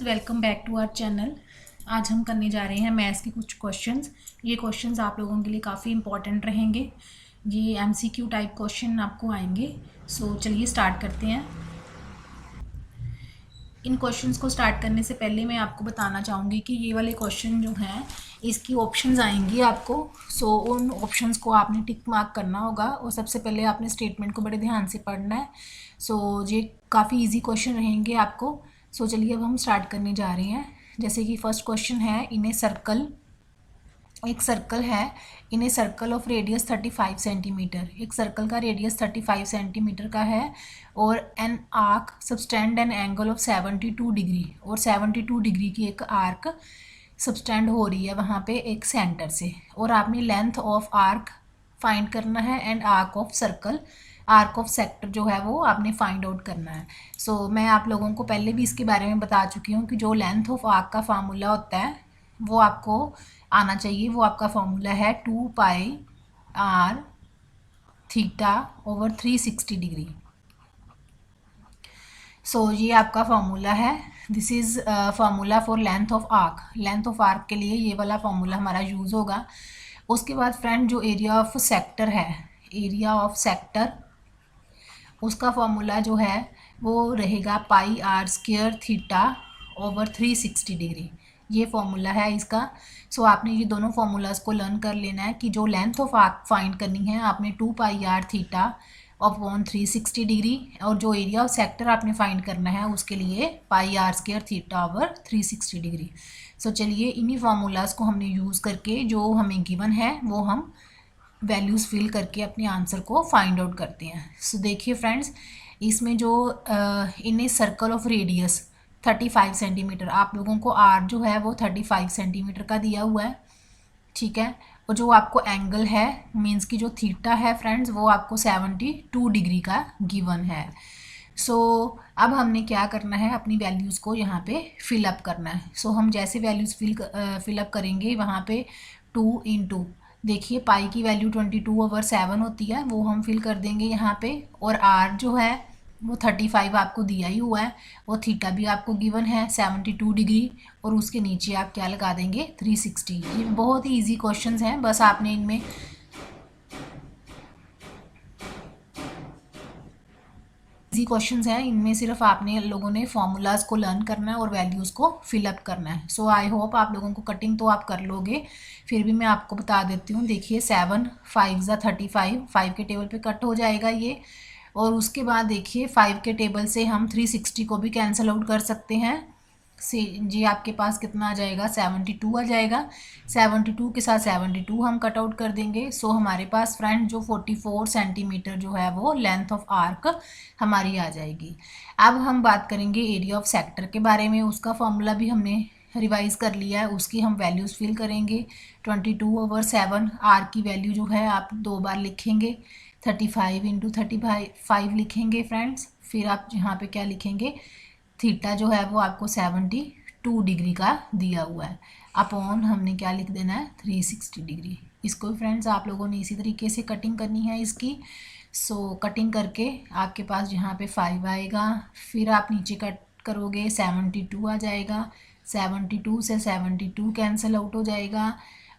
Welcome back to our channel. आज हम करने जा रहे हैं मैथ्स के कुछ क्वेश्चंस। ये क्वेश्चंस आप लोगों के लिए काफ़ी इंपॉर्टेंट रहेंगे। ये एमसीक्यू टाइप क्वेश्चन आपको आएंगे। सो चलिए स्टार्ट करते हैं। इन क्वेश्चंस को स्टार्ट करने से पहले मैं आपको बताना चाहूँगी कि ये वाले क्वेश्चन जो हैं इसकी ऑप्शंस आएंगी आपको। सो उन ऑप्शंस को आपने टिक मार्क करना होगा और सबसे पहले आपने स्टेटमेंट को बड़े ध्यान से पढ़ना है। सो ये काफ़ी इजी क्वेश्चन रहेंगे आपको। सो चलिए अब हम स्टार्ट करने जा रहे हैं। जैसे कि फर्स्ट क्वेश्चन है, इन ए सर्कल, एक सर्कल है, in a circle of radius 35 centimetre. एक सर्कल का रेडियस 35 सेंटीमीटर का है और an arc subtend an angle of 72 degree, और 72 डिग्री की एक आर्क सबस्टेंड हो रही है वहाँ पे एक सेंटर से, और आपने लेंथ ऑफ आर्क फाइंड करना है and arc of circle, arc of sector जो है वो आपने फाइंड आउट करना है। सो मैं आप लोगों को पहले भी इसके बारे में बता चुकी हूँ कि जो लेंथ ऑफ आर्क का फार्मूला होता है वो आपको आना चाहिए। वो आपका फार्मूला है 2 pi R theta over 360 degree. सो ये आपका फार्मूला है। This is formula for length of arc. Length of arc के लिए ये वाला फार्मूला हमारा यूज़ होगा। उसके बाद फ्रेंड जो एरिया ऑफ सेक्टर है, एरिया ऑफ सेक्टर, उसका फार्मूला जो है वो रहेगा pi R square theta over 360 degree. ये फार्मूला है इसका। सो आपने ये दोनों फार्मूलाज को लर्न कर लेना है कि जो लेंथ ऑफ आर्क फाइंड करनी है आपने 2 pi R theta upon 360 degree, और जो एरिया ऑफ सेक्टर आपने फाइंड करना है उसके लिए pi R square theta over 360 degree. So चलिए इन्हीं फार्मूलाज को हमने यूज़ करके जो हमें गिवन है वो हम वैल्यूज़ फिल करके अपने आंसर को फाइंड आउट करते हैं। सो देखिए फ्रेंड्स, इसमें जो in a circle of radius 35 centimetre, आप लोगों को आर जो है वो 35 सेंटीमीटर का दिया हुआ है, ठीक है। और जो आपको एंगल है मीन्स की जो थीटा है फ्रेंड्स वो आपको 72 डिग्री का गिवन है। सो अब हमने क्या करना है, अपनी वैल्यूज़ को यहाँ पे फिलअप करना है। सो हम जैसे वैल्यूज़ फिलअप करेंगे वहाँ पे 2 इंटू, देखिए पाई की वैल्यू 22/7 होती है, वो हम फिल कर देंगे यहाँ पे, और आर जो है वो 35 आपको दिया ही हुआ है, और थीटा भी आपको गिवन है 72 डिग्री, और उसके नीचे आप क्या लगा देंगे 360। ये बहुत ही इजी क्वेश्चंस हैं, बस आपने इनमें इजी क्वेश्चंस हैं, इनमें सिर्फ आपने लोगों ने फॉर्मूलाज को लर्न करना है और वैल्यूज़ को फिलअप करना है। सो आई होप आप लोगों को कटिंग तो आप कर लोगे, फिर भी मैं आपको बता देती हूँ। देखिए 7 5 ज़ा 35, 5 के टेबल पे कट हो जाएगा ये, और उसके बाद देखिए 5 के टेबल से हम 360 को भी कैंसिल आउट कर सकते हैं। से जी आपके पास कितना आ जाएगा 72 आ जाएगा। 72 के साथ 72 हम कट आउट कर देंगे। सो हमारे पास फ्रेंड जो 44 सेंटीमीटर जो है वो लेंथ ऑफ आर्क हमारी आ जाएगी। अब हम बात करेंगे एरिया ऑफ सेक्टर के बारे में। उसका फॉर्मूला भी हमने रिवाइज कर लिया है, उसकी हम वैल्यूज़ फिल करेंगे। 22/7 आर की वैल्यू जो है आप 2 बार लिखेंगे, 35 इंटू 35 लिखेंगे फ्रेंड्स। फिर आप यहाँ पे क्या लिखेंगे, थीटा जो है वो आपको 72 डिग्री का दिया हुआ है, अपॉन हमने क्या लिख देना है 360 डिग्री। इसको फ्रेंड्स आप लोगों ने इसी तरीके से कटिंग करनी है इसकी। सो कटिंग करके आपके पास यहाँ पे 5 आएगा, फिर आप नीचे कट करोगे 72 आ जाएगा, 72 से 72 कैंसिल आउट हो जाएगा,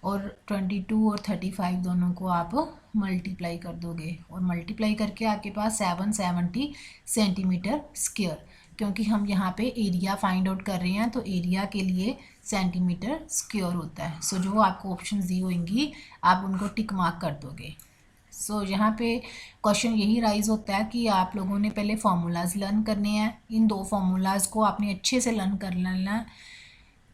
और 22 और 35 दोनों को आप मल्टीप्लाई कर दोगे, और मल्टीप्लाई करके आपके पास 770 सेंटीमीटर स्क्वायर, क्योंकि हम यहाँ पे एरिया फाइंड आउट कर रहे हैं तो एरिया के लिए सेंटीमीटर स्क्वायर होता है। सो जो आपको ऑप्शन दी होंगी आप उनको टिक मार्क कर दोगे। सो यहाँ पे क्वेश्चन यही राइज होता है कि आप लोगों ने पहले फार्मूलाज लर्न करने हैं। इन 2 फार्मूलाज को आपने अच्छे से लर्न कर लेना है,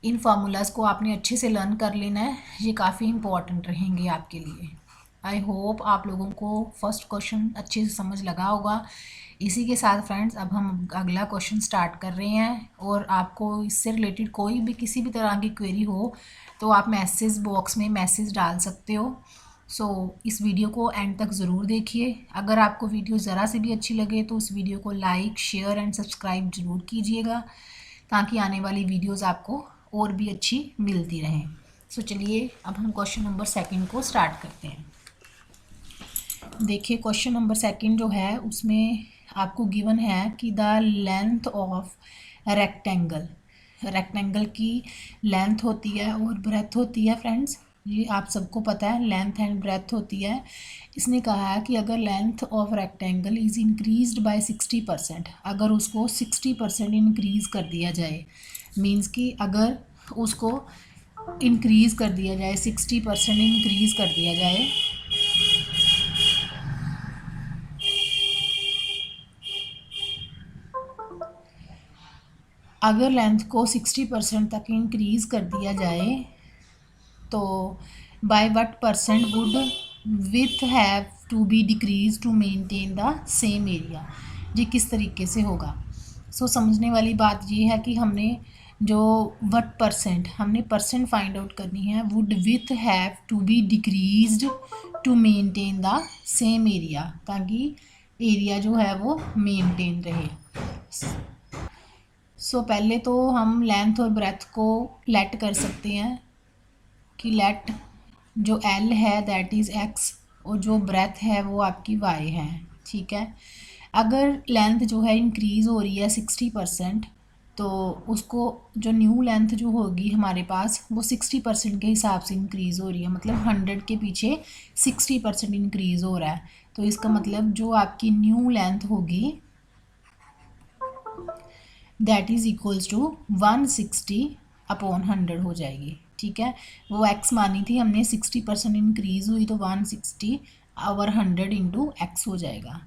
इन फार्मूलाज को आपने अच्छे से लर्न कर लेना है, ये काफ़ी इंपॉर्टेंट रहेंगे आपके लिए। आई होप आप लोगों को फर्स्ट क्वेश्चन अच्छे से समझ लगा होगा। इसी के साथ फ्रेंड्स अब हम अगला क्वेश्चन स्टार्ट कर रहे हैं, और आपको इससे रिलेटेड कोई भी किसी भी तरह की क्वेरी हो तो आप मैसेज बॉक्स में मैसेज डाल सकते हो। सो इस वीडियो को एंड तक ज़रूर देखिए। अगर आपको वीडियो ज़रा से भी अच्छी लगे तो उस वीडियो को लाइक शेयर एंड सब्सक्राइब ज़रूर कीजिएगा, ताकि आने वाली वीडियोज़ आपको और भी अच्छी मिलती रहें। सो चलिए अब हम क्वेश्चन नंबर 2 को स्टार्ट करते हैं। देखिए क्वेश्चन नंबर 2 जो है उसमें आपको गिवन है कि the length of rectangle rectangle की लेंथ होती है और ब्रेथ होती है फ्रेंड्स, ये आप सबको पता है, लेंथ एंड ब्रेथ होती है। इसने कहा है कि अगर length of rectangle is increased by 60%, अगर उसको 60% इंक्रीज़ कर दिया जाए, मीन्स कि अगर उसको इंक्रीज़ कर दिया जाए, 60% इंक्रीज़ कर दिया जाए, अगर लेंथ को 60% तक इंक्रीज़ कर दिया जाए तो by what percent would width have to be decrease to maintain the same area. ये किस तरीके से होगा? समझने वाली बात ये है कि हमने जो व्हाट परसेंट, हमने परसेंट फाइंड आउट करनी है, would width have to be decreased to maintain the same area, ताकि एरिया जो है वो मेंटेन रहे। पहले तो हम लेंथ और ब्रेथ को लेट कर सकते हैं कि लेट जो L है दैट इज़ X और जो ब्रेथ है वो आपकी Y है, ठीक है। अगर लेंथ जो है इंक्रीज़ हो रही है 60%, तो उसको जो न्यू लेंथ जो होगी हमारे पास वो 60% के हिसाब से इंक्रीज़ हो रही है, मतलब 100 के पीछे 60% इंक्रीज़ हो रहा है। तो इसका मतलब जो आपकी न्यू लेंथ होगी दैट इज़ इक्वल्स टू 160/100 हो जाएगी, ठीक है। वो x मानी थी हमने, 60% इंक्रीज़ हुई तो 160/100 इंटू एक्स हो जाएगा।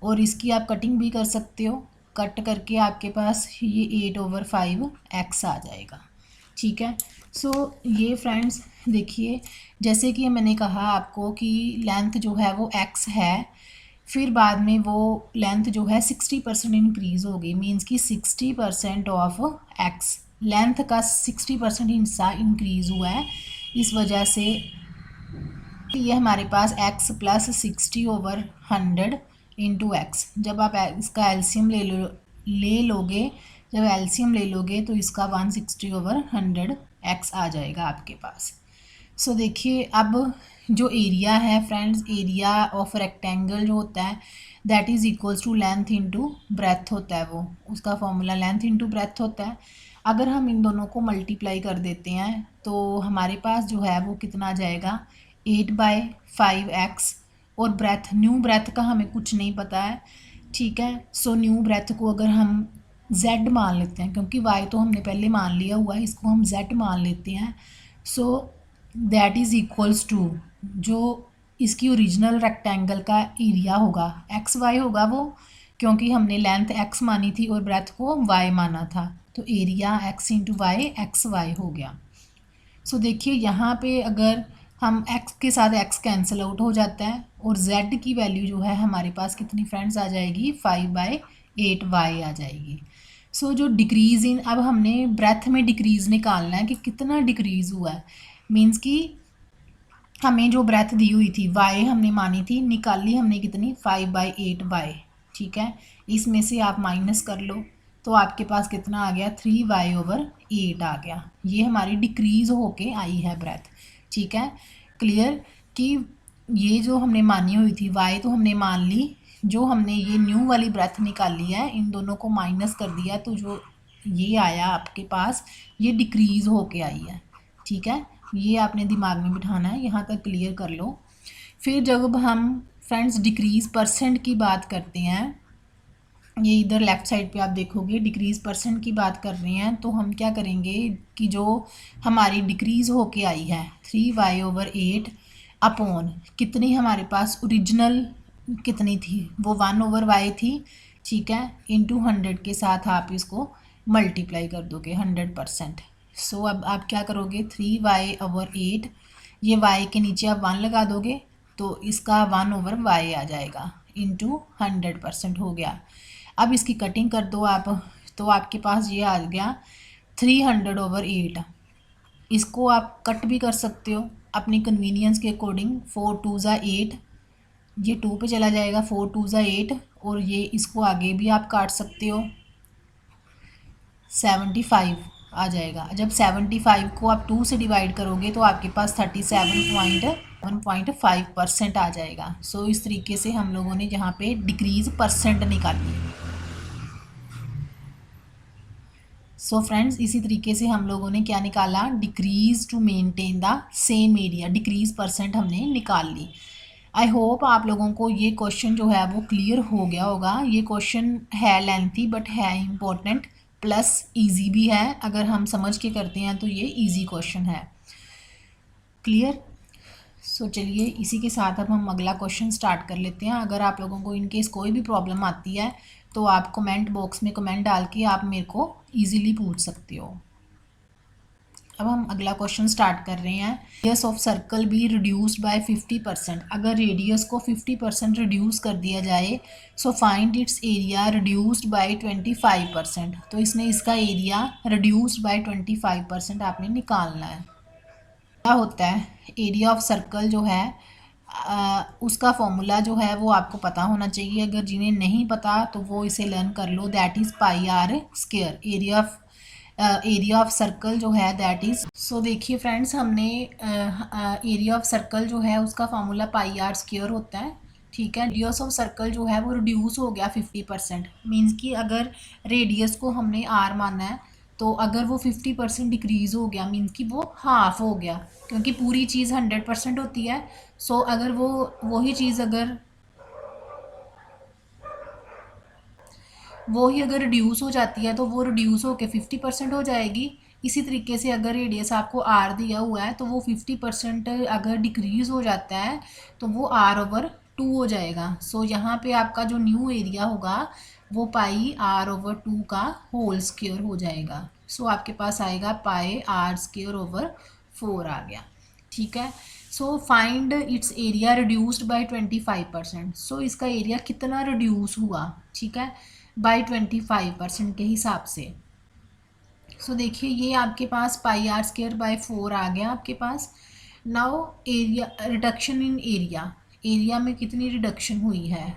और इसकी आप कटिंग भी कर सकते हो, कट करके आपके पास ये 8/5x आ जाएगा, ठीक है। ये फ्रेंड्स देखिए, जैसे कि मैंने कहा आपको कि लेंथ जो है वो x है, फिर बाद में वो लेंथ जो है 60% इंक्रीज़ हो गई, मीन्स कि 60% ऑफ x, लेंथ का 60% हिस्सा इंक्रीज़ हुआ है। इस वजह से ये हमारे पास x प्लस 60/100 इंटू एक्स। जब आप इसका एलसीएम लोगे, जब एलसीएम ले लोगे तो इसका 160/100 x आ जाएगा आपके पास। देखिए, अब जो एरिया है फ्रेंड्स, एरिया ऑफ रेक्टेंगल जो होता है that is equals to length into breadth होता है, वो उसका फॉर्मूला लेंथ इंटू ब्रेथ होता है। अगर हम इन दोनों को मल्टीप्लाई कर देते हैं तो हमारे पास जो है वो कितना आ जाएगा, 8/5x। और ब्रेथ, न्यू ब्रेथ का हमें कुछ नहीं पता है, ठीक है। न्यू ब्रेथ को अगर हम z मान लेते हैं, क्योंकि y तो हमने पहले मान लिया हुआ है, इसको हम z मान लेते हैं। दैट इज़ इक्वल्स टू जो इसकी ओरिजिनल रेक्टेंगल का एरिया होगा, एक्स वाई होगा वो, क्योंकि हमने लेंथ x मानी थी और ब्रेथ को y माना था, तो area x into y x y हो गया। देखिए यहाँ पे अगर हम x के साथ x कैंसिल आउट हो जाता है और z की वैल्यू जो है हमारे पास कितनी फ्रेंड्स आ जाएगी, 5/8y आ जाएगी। जो डिक्रीज़ इन, अब हमने ब्रेथ में डिक्रीज़ निकालना है कि कितना डिक्रीज़ हुआ है, मीन्स कि हमें जो ब्रेथ दी हुई थी y हमने मानी थी, निकाली हमने कितनी, 5/8y, ठीक है। इसमें से आप माइनस कर लो तो आपके पास कितना आ गया, 3y/8 आ गया। ये हमारी डिक्रीज़ होके आई है ब्रेथ, ठीक है। क्लियर कि ये जो हमने मानी हुई थी y तो हमने मान ली, जो हमने ये न्यू वाली ब्रेथ निकाली है, इन दोनों को माइनस कर दिया तो जो ये आया आपके पास, ये डिक्रीज़ होके आई है, ठीक है। ये आपने दिमाग में बिठाना है, यहाँ तक क्लियर कर लो। फिर जब हम फ्रेंड्स डिक्रीज़ परसेंट की बात करते हैं, ये इधर लेफ़्ट साइड पे आप देखोगे डिक्रीज़ परसेंट की बात कर रहे हैं, तो हम क्या करेंगे कि जो हमारी डिक्रीज़ होके आई है 3y/8 अपॉन कितनी हमारे पास ओरिजिनल कितनी थी, वो 1/y थी, ठीक है, इंटू 100 के साथ आप इसको मल्टीप्लाई कर दोगे 100%। अब आप क्या करोगे, 3y/8, ये y के नीचे आप 1 लगा दोगे तो इसका 1/y आ जाएगा, इंटू 100% हो गया। अब इसकी कटिंग कर दो आप, तो आपके पास ये आ गया 300/8। इसको आप कट भी कर सकते हो अपनी कन्वीनियंस के अकॉर्डिंग, 4 2 8, ये 2 पे चला जाएगा, 4 2 8, और ये इसको आगे भी आप काट सकते हो, 75 आ जाएगा। जब 75 को आप 2 से डिवाइड करोगे तो आपके पास 37.1.5% आ जाएगा। इस तरीके से हम लोगों ने यहाँ पे डिक्रीज़ परसेंट निकाली है। सो फ्रेंड्स इसी तरीके से हम लोगों ने क्या निकाला, decrease to maintain the same area, decrease percent हमने निकाल ली। आई होप आप लोगों को ये क्वेश्चन जो है वो क्लियर हो गया होगा। ये क्वेश्चन है लेंथी बट है इम्पोर्टेंट प्लस इजी भी है। अगर हम समझ के करते हैं तो ये इजी क्वेश्चन है। क्लियर। सो चलिए इसी के साथ अब हम अगला क्वेश्चन स्टार्ट कर लेते हैं। अगर आप लोगों को इनकेस कोई भी प्रॉब्लम आती है तो आप कमेंट बॉक्स में कमेंट डाल के आप मेरे को ईजिली पूछ सकते हो। अब हम अगला क्वेश्चन स्टार्ट कर रहे हैं। Radius of circle be reduced by 50%। अगर रेडियस को 50% रिड्यूस कर दिया जाए so find its area reduced by 25%। तो इसने इसका एरिया रिड्यूस्ड बाय 25% आपने निकालना है। क्या होता है एरिया ऑफ सर्कल जो है उसका फॉर्मूला जो है वो आपको पता होना चाहिए। अगर जिन्हें नहीं पता तो वो इसे लर्न कर लो। That is pi R square. Area of circle जो है दैट इज़। सो देखिए फ्रेंड्स हमने एरिया ऑफ सर्कल जो है उसका फॉर्मूला पाई आर स्क्वायर होता है। ठीक है। रेडियस ऑफ सर्कल जो है वो रिड्यूस हो गया 50%। मीन्स कि अगर रेडियस को हमने आर माना है तो अगर वो 50% डिक्रीज़ हो गया मीन्स कि वो हाफ हो गया, क्योंकि पूरी चीज़ 100% होती है। सो अगर वो वही चीज़ अगर रिड्यूस हो जाती है तो वो रिड्यूस होके 50% हो जाएगी। इसी तरीके से अगर रेडियस आपको आर दिया हुआ है तो वो 50% अगर डिक्रीज़ हो जाता है तो वो R/2 हो जाएगा। सो यहाँ पे आपका जो न्यू एरिया होगा वो पाई R/2 का होल स्क्वायर हो जाएगा। सो आपके पास आएगा पाई R²/4 आ गया। ठीक है। So find its area reduced by 25%। सो इसका एरिया कितना रिड्यूस हुआ, ठीक है, बाय 25% के हिसाब से। सो देखिए ये आपके पास पाई R²/4 आ गया आपके पास। Now area reduction in area, area में कितनी रिडक्शन हुई है,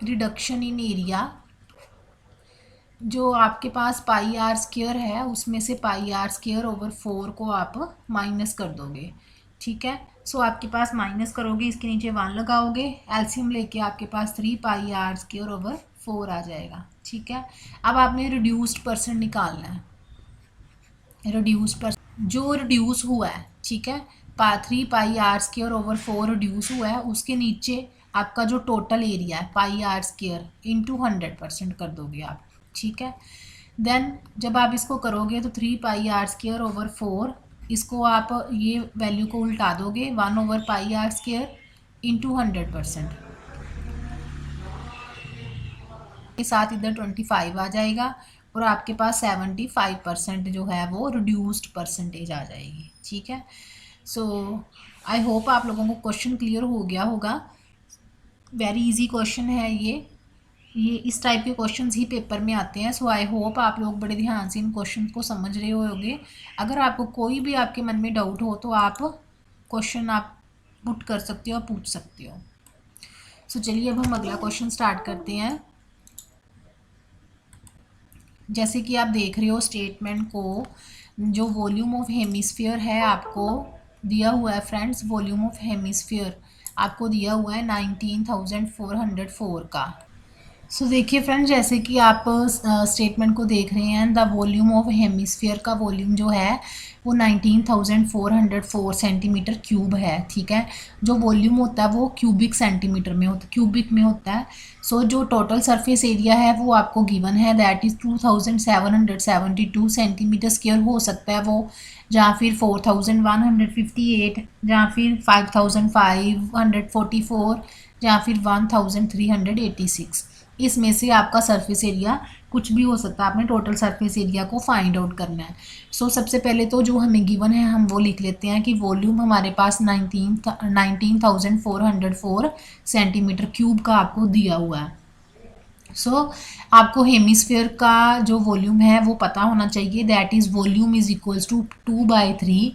रिडक्शन इन एरिया जो आपके पास पाई R² है उसमें से पाई R²/4 को आप माइनस कर दोगे। ठीक है। सो आपके पास माइनस करोगे, इसके नीचे 1 लगाओगे, एलसीएम लेके आपके पास 3 पाई R²/4 आ जाएगा। ठीक है। अब आपने रिड्यूस्ड परसेंट निकालना है। रिड्यूस पर जो रिड्यूस हुआ है, ठीक है, 3 पाई R²/4 रिड्यूस हुआ है, उसके नीचे आपका जो टोटल एरिया है पाई R² इंटू 100% कर दोगे आप। ठीक है। देन जब आप इसको करोगे तो 3 पाई R²/4 इसको आप ये वैल्यू को उल्टा दोगे 1/पाई R² इंटू 100% के साथ इधर 25 आ जाएगा और आपके पास 75% जो है वो रिड्यूस्ड परसेंटेज आ जाएगी। ठीक है। सो आई होप आप लोगों को क्वेश्चन क्लियर हो गया होगा। वेरी इजी क्वेश्चन है ये इस टाइप के क्वेश्चंस ही पेपर में आते हैं। सो आई होप आप लोग बड़े ध्यान से इन क्वेश्चन को समझ रहे होंगे। अगर आपको कोई भी आपके मन में डाउट हो तो आप क्वेश्चन आप पुट कर सकते हो, पूछ सकते हो। सो चलिए अब हम अगला क्वेश्चन स्टार्ट करते हैं। जैसे कि आप देख रहे हो स्टेटमेंट को, जो वॉल्यूम ऑफ हेमिस्फीयर है आपको दिया हुआ है फ्रेंड्स, वॉल्यूम ऑफ हेमिस्फीयर आपको दिया हुआ है 19,404 का। सो देखिए फ्रेंड्स जैसे कि आप स्टेटमेंट को देख रहे हैं, द वॉल्यूम ऑफ हेमिस्फीयर का वॉल्यूम जो है वो 19,404 सेंटीमीटर क्यूब है। ठीक है। जो वॉल्यूम होता है वो क्यूबिक सेंटीमीटर में होता है, क्यूबिक में होता है। सो जो टोटल सरफेस एरिया है वो आपको गिवन है, दैट इज़ 2,772 सेंटीमीटर स्क्वायर हो सकता है वो, या फिर 4,158, या फिर 5,544, या फिर 1,386। इसमें से आपका सरफेस एरिया कुछ भी हो सकता है। आपने टोटल सरफेस एरिया को फाइंड आउट करना है। सो सबसे पहले तो जो हमें गिवन है हम वो लिख लेते हैं कि वॉल्यूम हमारे पास 19,404 सेंटीमीटर क्यूब का आपको दिया हुआ है। सो आपको हेमिस्फीयर का जो वॉल्यूम है वो पता होना चाहिए, that is volume is equals to 2/3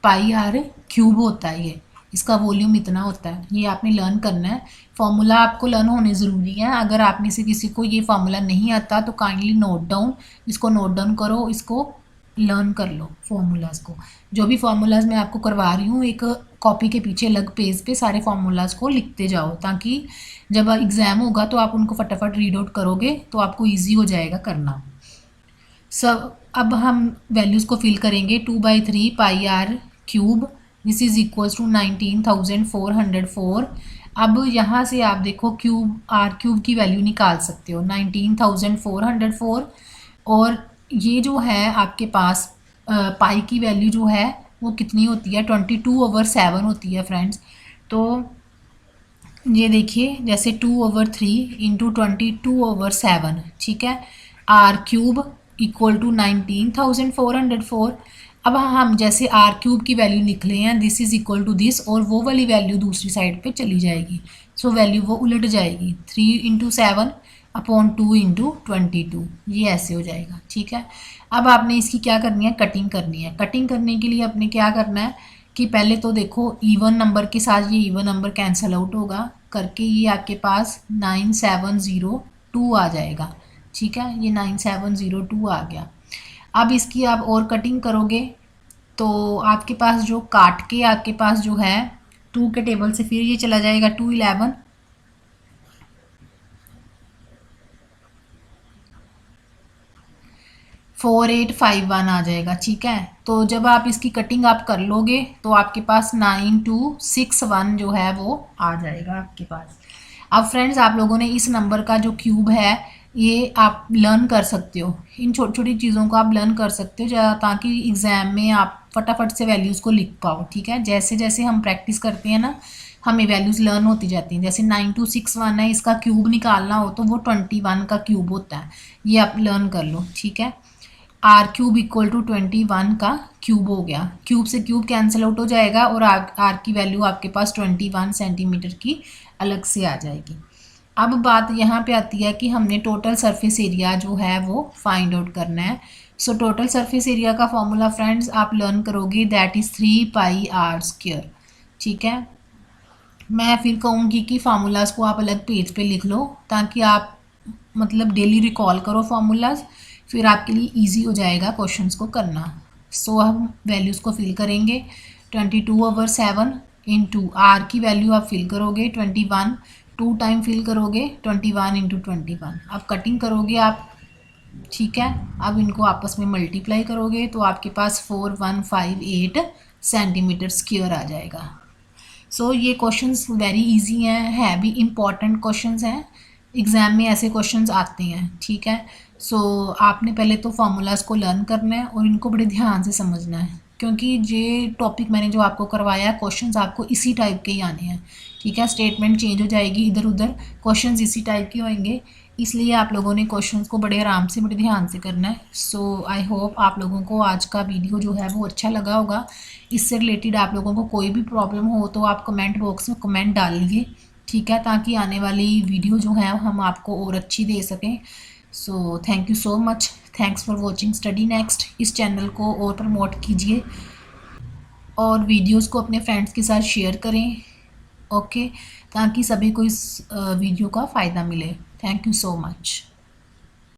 pi R³ होता है। ये इसका वॉल्यूम इतना होता है, ये आपने लर्न करना है। फॉर्मूला आपको लर्न होने ज़रूरी है। अगर आप में से किसी को ये फार्मूला नहीं आता तो काइंडली नोट डाउन, इसको नोट डाउन करो, इसको लर्न कर लो फार्मूलाज को। जो भी फार्मूलाज मैं आपको करवा रही हूँ एक कॉपी के पीछे अलग पेज पे सारे फार्मूलाज को लिखते जाओ, ताकि जब एग्ज़ाम होगा तो आप उनको फटाफट रीड आउट करोगे तो आपको ईजी हो जाएगा करना। सब अब हम वैल्यूज़ को फिल करेंगे 2/3 pi r cube this is equals to 19,404। अब यहाँ से आप देखो क्यूब आर क्यूब की वैल्यू निकाल सकते हो 19,404। और ये जो है आपके पास पाई की वैल्यू जो है वो कितनी होती है 22/7 होती है फ्रेंड्स। तो ये देखिए जैसे 2/3 इंटू 22/7 ठीक है। R cube equal to 19,404। अब हम जैसे आर क्यूब की वैल्यू निकले हैं this is equal to this और वो वाली वैल्यू दूसरी साइड पे चली जाएगी। सो वैल्यू वो उलट जाएगी 3/7/2/22 ये ऐसे हो जाएगा ठीक है। अब आपने इसकी क्या करनी है कटिंग करनी है। कटिंग करने के लिए आपने क्या करना है कि पहले तो देखो इवन नंबर के साथ ये इवन नंबर कैंसिल आउट होगा करके ये आपके पास 9702 आ जाएगा ठीक है। ये 9702 आ गया। अब इसकी आप और कटिंग करोगे तो आपके पास जो काट के आपके पास जो है 2 के टेबल से फिर ये चला जाएगा 211 4851 आ जाएगा ठीक है। तो जब आप इसकी कटिंग आप कर लोगे तो आपके पास 9261 जो है वो आ जाएगा आपके पास। अब फ्रेंड्स आप लोगों ने इस नंबर का जो क्यूब है ये आप लर्न कर सकते हो। इन छोटी छोटी चीज़ों को आप लर्न कर सकते हो ताकि एग्ज़ाम में आप फटाफट से वैल्यूज़ को लिख पाओ ठीक है। जैसे जैसे हम प्रैक्टिस करते हैं ना हमें वैल्यूज़ लर्न होती जाती हैं। जैसे 9261 है इसका क्यूब निकालना हो तो वो 21 का क्यूब होता है। ये आप लर्न कर लो ठीक है। आर क्यूब इक्वल टू 21 का क्यूब हो गया। क्यूब से क्यूब कैंसिल आउट हो जाएगा और आर की वैल्यू आपके पास 21 सेंटीमीटर की अलग से आ जाएगी। अब बात यहाँ पे आती है कि हमने टोटल सरफेस एरिया जो है वो फाइंड आउट करना है। सो टोटल सरफेस एरिया का फॉर्मूला फ्रेंड्स आप लर्न करोगे दैट इज़ 3πr²। ठीक है। मैं फिर कहूँगी कि फार्मूलाज़ को आप अलग पेज पे लिख लो ताकि आप मतलब डेली रिकॉल करो फार्मूलाज़ फिर आपके लिए इजी हो जाएगा क्वेश्चंस को करना। सो हम वैल्यूज़ को फिल करेंगे 22/7 इंटू आर की वैल्यू आप फिल करोगे 21 2 टाइम फिल करोगे 21 इंटू 21। अब कटिंग करोगे आप ठीक है। अब इनको आपस में मल्टीप्लाई करोगे तो आपके पास 4158 सेंटीमीटर स्क्वायर आ जाएगा। सो ये क्वेश्चंस वेरी इजी हैं है भी इम्पॉर्टेंट क्वेश्चंस हैं। एग्ज़ाम में ऐसे क्वेश्चंस आते हैं ठीक है। सो आपने पहले तो फार्मूलाज़ को लर्न करना है और इनको बड़े ध्यान से समझना है क्योंकि ये टॉपिक मैंने जो आपको करवाया है क्वेश्चंस आपको इसी टाइप के ही आने हैं ठीक है। स्टेटमेंट चेंज हो जाएगी इधर उधर क्वेश्चंस इसी टाइप के होंगे इसलिए आप लोगों ने क्वेश्चंस को बड़े आराम से बड़े ध्यान से करना है। सो आई होप आप लोगों को आज का वीडियो जो है वो अच्छा लगा होगा। इससे रिलेटेड आप लोगों को कोई भी प्रॉब्लम हो तो आप कमेंट बॉक्स में कमेंट डालिए ठीक है ताकि आने वाली वीडियो जो है हम आपको और अच्छी दे सकें। So thank you so much. Thanks for watching study next. इस चैनल को और प्रमोट कीजिए और वीडियोस को अपने फ्रेंड्स के साथ शेयर करें ओके ताकि सभी को इस वीडियो का फ़ायदा मिले। Thank you so much.